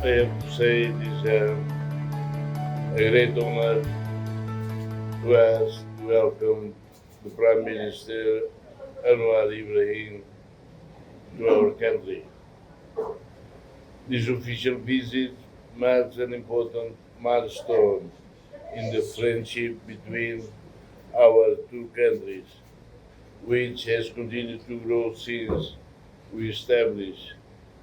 I have to say it is a great honor to us to welcome the Prime Minister Anwar Ibrahim to our country. This official visit marks an important milestone in the friendship between our two countries, which has continued to grow since we established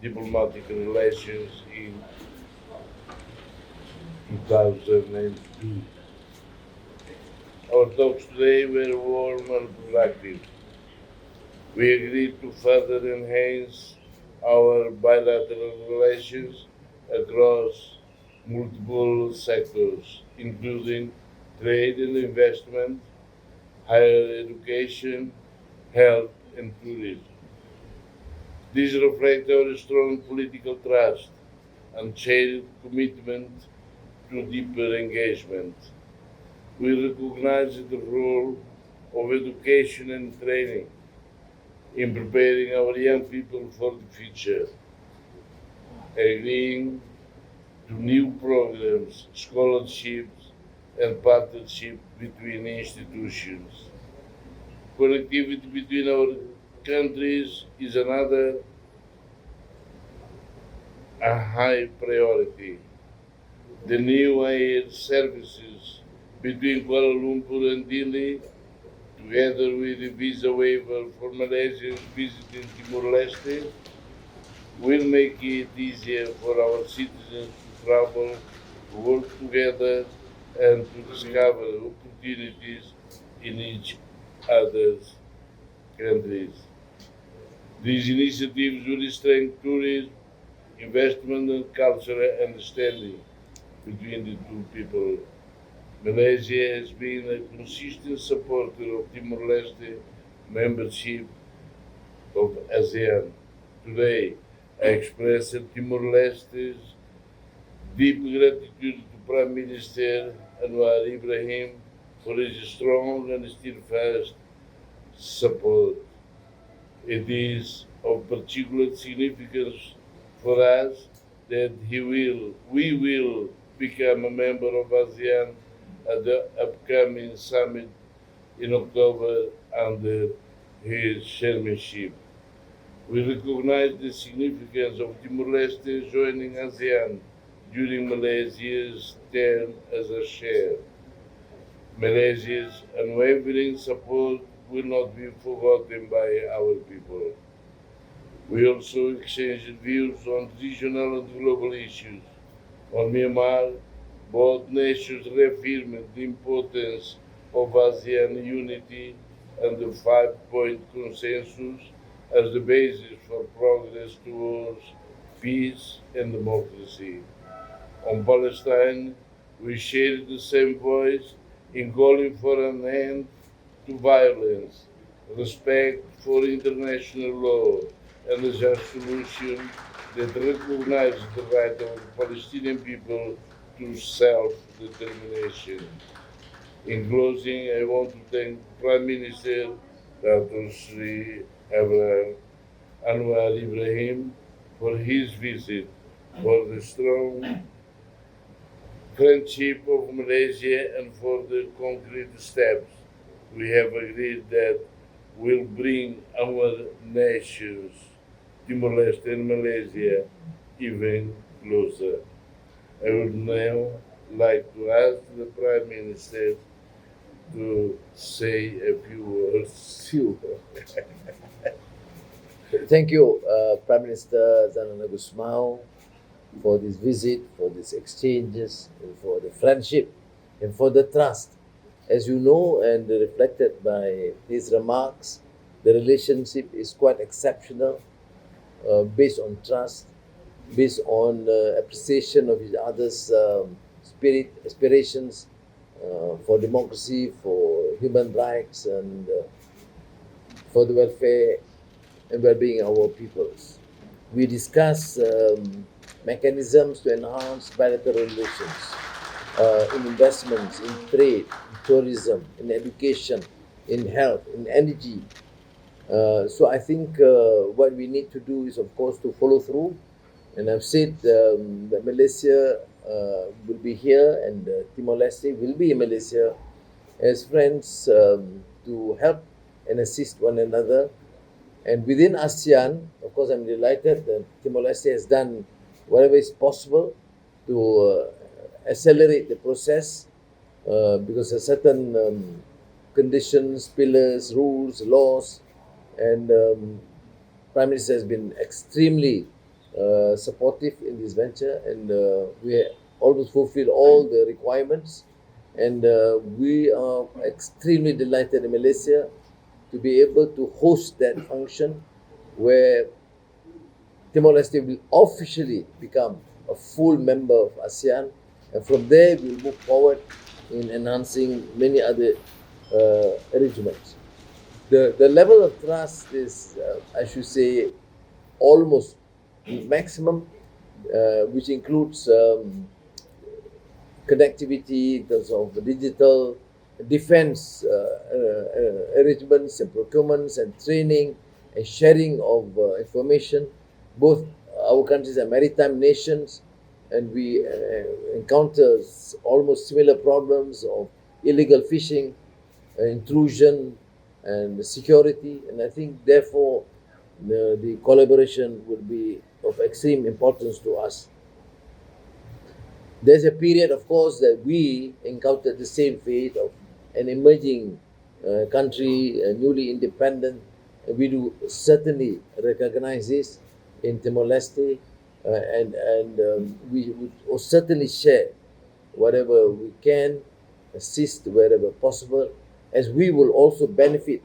diplomatic relations in 2002. Our talks today were warm and productive. We agreed to further enhance our bilateral relations across multiple sectors, including trade and investment, higher education, health, and tourism. These reflect our strong political trust and shared commitment to deeper engagement. We recognize the role of education and training in preparing our young people for the future, agreeing to new programs, scholarships, and partnership between institutions. Connectivity between our countries is another a high priority. The new air services between Kuala Lumpur and DILI, together with the visa waiver for Malaysians visiting Timor-Leste, will make it easier for our citizens to travel, to work together, and to discover opportunities in each other's countries. These initiatives will strengthen tourism, investment, and cultural understanding between the two people. Malaysia has been a consistent supporter of Timor-Leste membership of Asean. Today, I express Timor-Leste's deep gratitude to Prime Minister Anwar Ibrahim for his strong and steadfast support. It is of particular significance for us that we will become a member of ASEAN at the upcoming summit in October under his chairmanship. We recognize the significance of Timor-Leste joining ASEAN during Malaysia's term as a chair. Malaysia's unwavering support will not be forgotten by our people. We also exchanged views on regional and global issues. On Myanmar, both nations reaffirmed the importance of ASEAN unity and the five-point consensus as the basis for progress towards peace and democracy. On Palestine, we shared the same voice in calling for an end to violence, respect for international law, and a just solution that recognizes the right of the Palestinian people to self-determination. In closing, I want to thank Prime Minister Dato Seri Anwar Ibrahim for his visit, for the strong friendship of Malaysia, and for the concrete steps we have agreed that will bring our nations, Timor-Leste and Malazia, even closer. I would now like to ask the Prime Minister to say a few words. Thank you, Prime Minister Xanana Gusmão, for this visit, for these exchanges, and for the friendship, and for the trust. As you know, and reflected by his remarks, the relationship is quite exceptional, based on trust, based on appreciation of each other's spirit, aspirations for democracy, for human rights, and for the welfare and well-being of our peoples. We discuss mechanisms to enhance bilateral relations in investments, in trade, in tourism, in education, in health, in energy. So I think what we need to do is, of course, to follow through. And I've said that Malaysia will be here, and Timor-Leste will be in Malaysia as friends to help and assist one another. And within ASEAN, of course, I'm delighted that Timor-Leste has done whatever is possible to accelerate the process because of certain conditions, pillars, rules, laws, and Prime Minister has been extremely supportive in this venture, and we almost fulfill all the requirements, and we are extremely delighted in Malaysia to be able to host that function where Timor-Leste will officially become a full member of ASEAN, and from there we'll move forward in enhancing many other arrangements. The level of trust is, I should say, almost maximum, which includes connectivity in terms of digital, defense arrangements and procurements and training and sharing of information. Both our countries are maritime nations, and we encounter almost similar problems of illegal fishing, intrusion, and security. And I think, therefore, the collaboration will be of extreme importance to us. There's a period, of course, that we encountered the same fate of an emerging country, newly independent. We do certainly recognize this in Timor-Leste, and we would certainly share whatever we can, assist wherever possible, as we will also benefit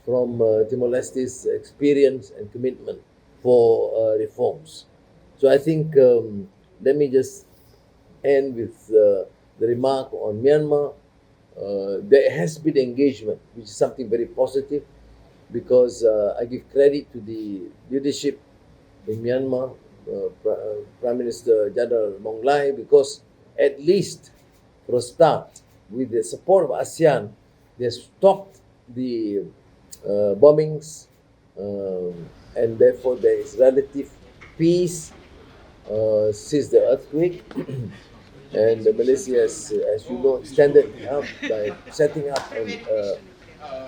from Timor-Leste's experience and commitment for reforms. So I think, let me just end with the remark on Myanmar. There has been engagement, which is something very positive, because I give credit to the leadership in Myanmar, Prime Minister General Monglai, because at least for a start, with the support of ASEAN, they stopped the bombings, and therefore there is relative peace since the earthquake. And Malaysia has, as you know, extended help by setting up a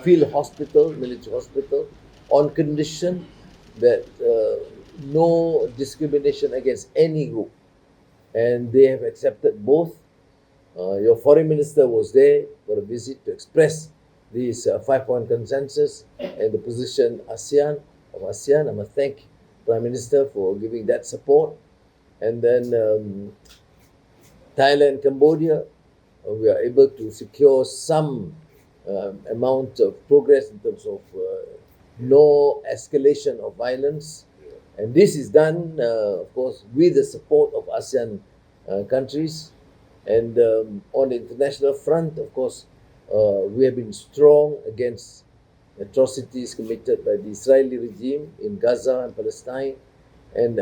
field hospital, military hospital, on condition that no discrimination against any group. And they have accepted both. Your foreign minister was there for a visit to express this 5-point consensus and the position of ASEAN. I must thank Prime Minister for giving that support. And then Thailand, Cambodia, we are able to secure some amount of progress in terms of no escalation of violence. And this is done, of course, with the support of ASEAN countries. And on the international front, of course, we have been strong against atrocities committed by the Israeli regime in Gaza and Palestine. And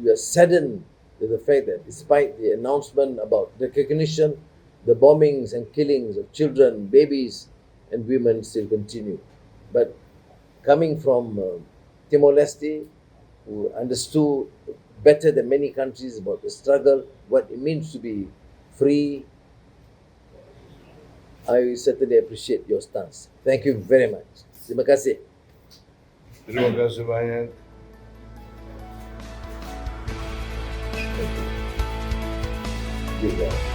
we are saddened with the fact that despite the announcement about recognition, the bombings and killings of children, babies, and women still continue. But coming from Timor-Leste, who understood better than many countries about the struggle, what it means to be free, I certainly appreciate your stance. Thank you very much. Terima kasih. Terima kasih banyak. Juga.